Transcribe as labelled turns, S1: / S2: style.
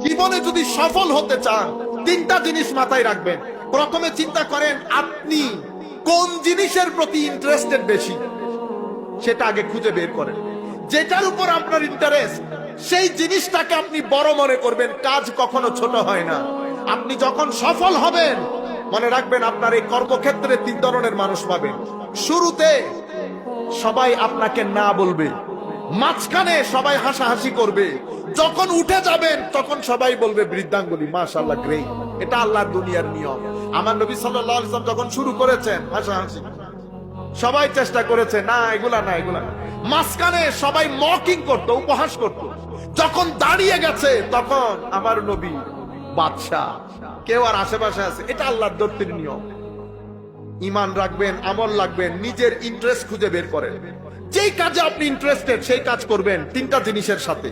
S1: জীবনে যদি সফল হতে চান, তিনটা জিনিস মাথায় রাখবেন। প্রথমে চিন্তা করেন আপনি কোন জিনিসের প্রতি ইন্টারেস্টেড বেশি, সেটা আগে খুঁজে বের করেন। যেটার উপর আপনার ইন্টারেস্ট, সেই জিনিসটাকে আপনি বড় মনে করবেন। কাজ কখনো ছোট হয় না। আপনি যখন সফল হবেন, মনে রাখবেন আপনার এই কর্মক্ষেত্রে তিন ধরনের মানুষ পাবেন। শুরুতে সবাই আপনাকে না বলবে, মাঝখানে সবাই হাসাহাসি করবে, যখন উঠে যাবেন তখন সবাই বলবে বৃদ্ধাঙ্গুলি, মাশাআল্লাহ, গ্রেট। এটা আল্লাহর দুনিয়ার নিয়ম। আমার নবী সাল্লাল্লাহু আলাইহি ওয়াসাল্লাম যখন শুরু করেছেন হাসাহাসি, সবাই চেষ্টা করেছে, না এগুলা না, এগুলা না। মাঝখানে সবাই মকিং করতো, উপহাস করত। যখন দাঁড়িয়ে গেছে তখন আমার নবী বাদশাহ, কেউ আর আশেপাশে আছে। এটা আল্লাহর দত্তের নিয়ম। ঈমান রাখবেন, আমল রাখবেন, নিজের ইন্টারেস্ট খুঁজে বের করেন। যেই কাজে আপনি ইন্টারেস্টেড সেই কাজ করবেন তিনটা জিনিসের সাথে।